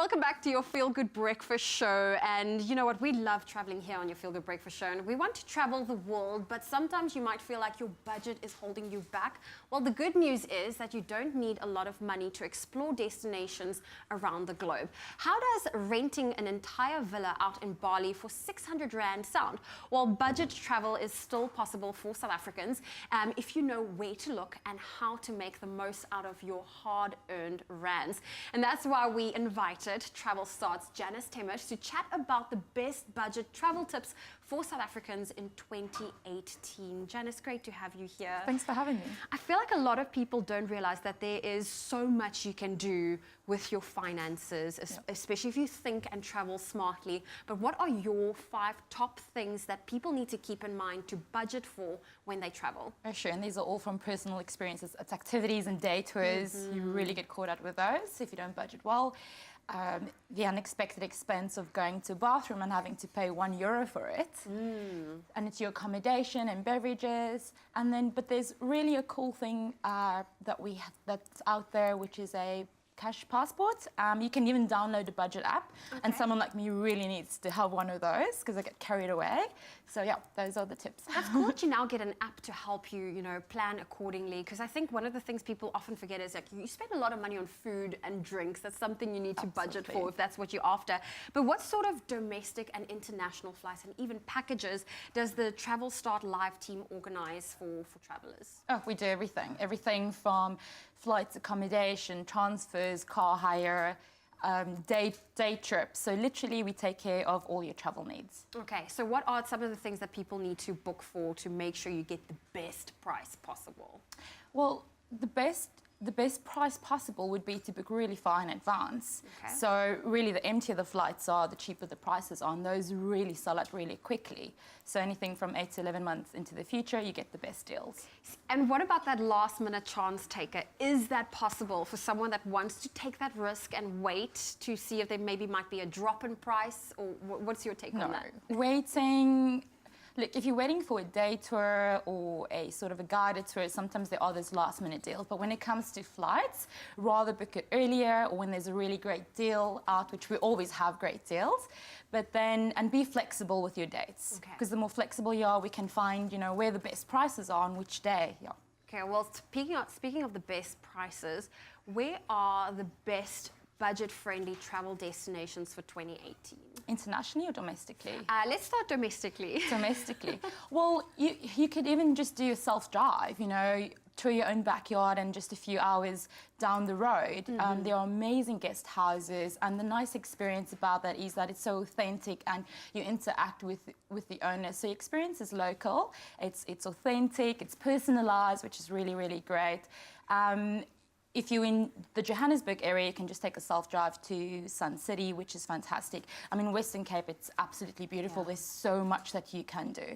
welcome back to your Feel Good Breakfast Show. And you know what? We love traveling here on your Feel Good Breakfast Show. And we want to travel the world, but sometimes you might feel like your budget is holding you back. Well, the good news is that you don't need a lot of money to explore destinations around the globe. How does renting an entire villa out in Bali for 600 Rand sound? Well, budget travel is still possible for South Africans if you know where to look and how to make the most out of your hard-earned rands. And that's why we invited Travelstart's Janice Temmers to chat about the best budget travel tips for South Africans in 2018. Janice, great to have you here. Thanks for having me. I feel like a lot of people don't realize that there is so much you can do with your finances, especially if you think and travel smartly. But what are your 5 top things that people need to keep in mind to budget for when they travel? Oh, sure, and these are all from personal experiences. It's activities and day tours. You really get caught out with those if you don't budget well. The unexpected expense of going to a bathroom and having to pay €1 for it. And it's your accommodation and beverages. And then, but there's really a cool thing that's out there, which is a cash passport. You can even download a budget app, and someone like me really needs to have one of those because I get carried away. So yeah, those are the tips. That's cool that you now get an app to help you, plan accordingly. Because I think one of the things people often forget is like you spend a lot of money on food and drinks. That's something you need to budget for if that's what you're after. But what sort of domestic and international flights and even packages does the Travelstart live team organize for travelers? Oh, we do everything. Everything from flights, accommodation, transfers, car hire, day trips. So literally we take care of all your travel needs. Okay, so what are some of the things that people need to book for to make sure you get the best price possible? Well, the best price possible would be to book really far in advance. So really the emptier the flights are, the cheaper the prices are, and those really sell out really quickly. So anything from 8 to 11 months into the future, you get the best deals. And what about that last minute chance taker? Is that possible for someone that wants to take that risk and wait to see if there maybe might be a drop in price? Or what's your take on that? Waiting. Look, if you're waiting for a day tour or a sort of a guided tour, sometimes there are those last-minute deals. But when it comes to flights, rather book it earlier or when there's a really great deal out, which we always have great deals. But then, and be flexible with your dates. Because the more flexible you are, we can find, where the best prices are on which day. Okay, well, speaking of the best prices, where are the best budget-friendly travel destinations for 2018? Internationally or domestically? Let's start domestically. Domestically. Well, you could even just do a self-drive, tour your own backyard and just a few hours down the road. There are amazing guest houses, and the nice experience about that is that it's so authentic and you interact with the owner. So your experience is local, it's authentic, it's personalized, which is really, really great. If you're in the Johannesburg area, you can just take a self-drive to Sun City, which is fantastic. I mean, Western Cape, it's absolutely beautiful. There's so much that you can do.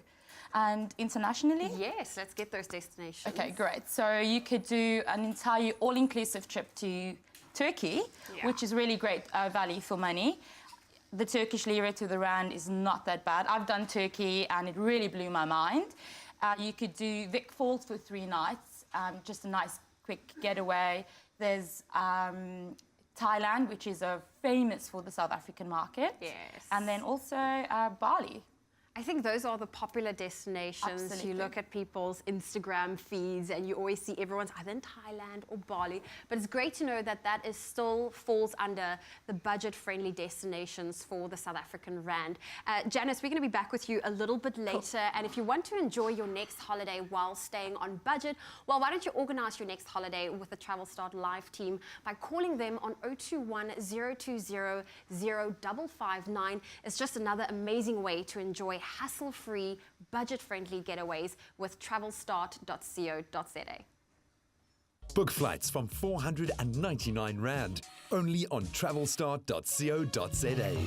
And internationally? Yes, let's get those destinations. Okay, great. So you could do an entire all-inclusive trip to Turkey, which is really great value for money. The Turkish lira to the rand is not that bad. I've done Turkey, and it really blew my mind. You could do Vic Falls for 3 nights, just a nice quick getaway. There's Thailand, which is famous for the South African market. Yes. And then also Bali. I think those are the popular destinations. Absolutely. You look at people's Instagram feeds and you always see everyone's either in Thailand or Bali. But it's great to know that that is still falls under the budget-friendly destinations for the South African rand. Janice, we're going to be back with you a little bit later. And if you want to enjoy your next holiday while staying on budget, well, why don't you organize your next holiday with the Travelstart live team by calling them on 021 020 0559. It's just another amazing way to enjoy hassle-free, budget-friendly getaways with travelstart.co.za. Book flights from 499 Rand, only on travelstart.co.za.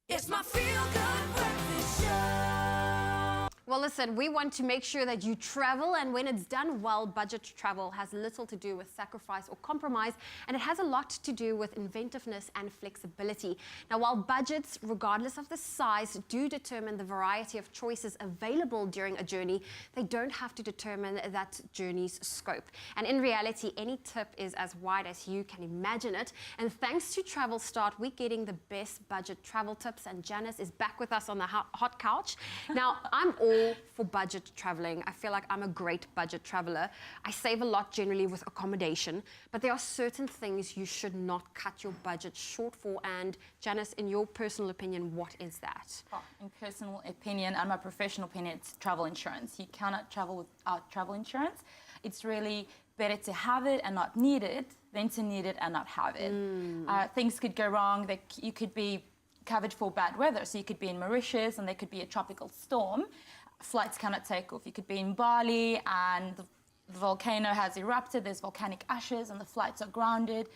It's my feel-good breakfast show. Well, listen, we want to make sure that you travel, and when it's done well, budget travel has little to do with sacrifice or compromise, and it has a lot to do with inventiveness and flexibility. Now, while budgets, regardless of the size, do determine the variety of choices available during a journey, they don't have to determine that journey's scope. And in reality, any tip is as wide as you can imagine it. And thanks to Travelstart, we're getting the best budget travel tips, and Janice is back with us on the hot couch. Now, I'm all for budget traveling. I feel like I'm a great budget traveler. I save a lot generally with accommodation, but there are certain things you should not cut your budget short for. And Janice, in your personal opinion, what is that? Oh, in personal opinion and my professional opinion, it's travel insurance. You cannot travel without travel insurance. It's really better to have it and not need it than to need it and not have it. Things could go wrong. You could be covered for bad weather. So you could be in Mauritius and there could be a tropical storm. Flights cannot take off. You could be in Bali and the volcano has erupted. There's volcanic ashes and the flights are grounded.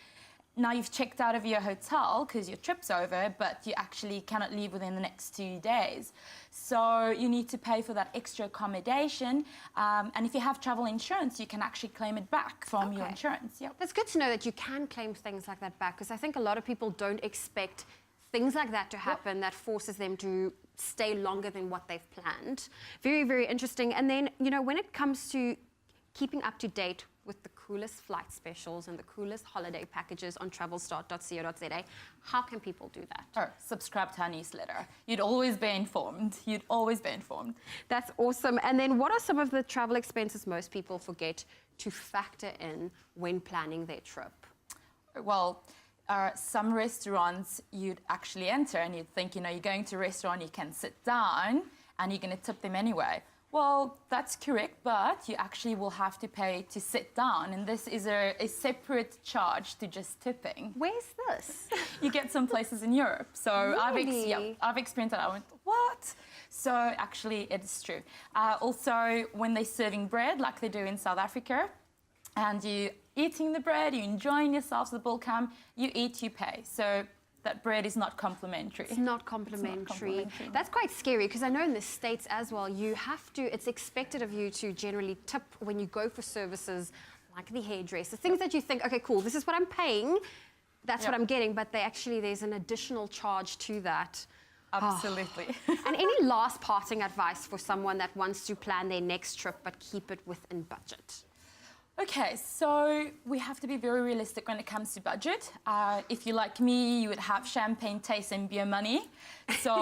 Now you've checked out of your hotel because your trip's over, but you actually cannot leave within the next 2 days. So you need to pay for that extra accommodation. And if you have travel insurance, you can actually claim it back from your insurance. Yep. That's good to know that you can claim things like that back, because I think a lot of people don't expect things like that to happen. That forces them to stay longer than what they've planned. Very, very interesting. And then, you know, when it comes to keeping up to date with the coolest flight specials and the coolest holiday packages on travelstart.co.za, how can people do that? Oh, subscribe to our newsletter. You'd always be informed. You'd always be informed. That's awesome. And then what are some of the travel expenses most people forget to factor in when planning their trip? Well, some restaurants you'd actually enter and you'd think, you know, you're going to a restaurant, you can sit down and you're going to tip them anyway. Well, that's correct, but you actually will have to pay to sit down, and this is a separate charge to just tipping. Where's this? You get some places in Europe. So Really? I've experienced that. I went, what? So actually, it is true. Also, when they're serving bread, like they do in South Africa, and you eating the bread, you're enjoying yourself, the bill come, you eat, you pay. So that bread is not complimentary. It's not complimentary. That's quite scary, because I know in the States as well, it's expected of you to generally tip when you go for services like the hairdresser, things that you think, okay, cool, this is what I'm paying, that's what I'm getting, but there's an additional charge to that. Absolutely. And any last parting advice for someone that wants to plan their next trip but keep it within budget? Okay, so we have to be very realistic when it comes to budget. If you're like me, you would have champagne taste and beer money. So,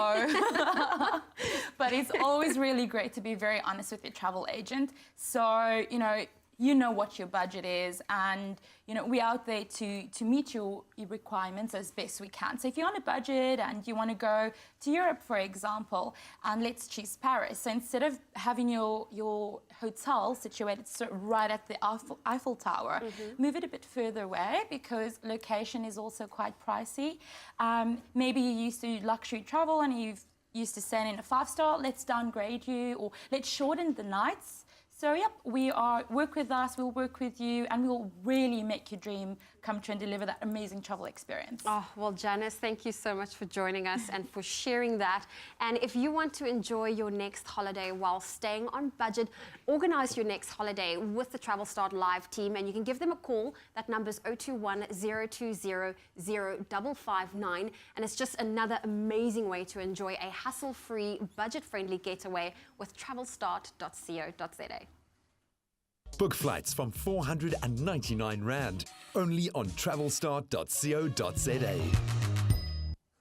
but it's always really great to be very honest with your travel agent. So, you know what your budget is, and we're out there to meet your requirements as best we can. So if you're on a budget and you want to go to Europe, for example, and let's choose Paris. So instead of having your hotel situated right at the Eiffel Tower, move it a bit further away, because location is also quite pricey. Maybe you're used to luxury travel and you've used to staying in a 5-star. Let's downgrade you, or let's shorten the nights. So, work with us, we'll work with you, and we'll really make your dream come true and deliver that amazing travel experience. Oh, well, Janice, thank you so much for joining us and for sharing that. And if you want to enjoy your next holiday while staying on budget, organize your next holiday with the Travelstart Live team, and you can give them a call. That number's 021 020 0559, and it's just another amazing way to enjoy a hassle-free, budget-friendly getaway with travelstart.co.za. Book flights from 499 Rand, only on travelstart.co.za.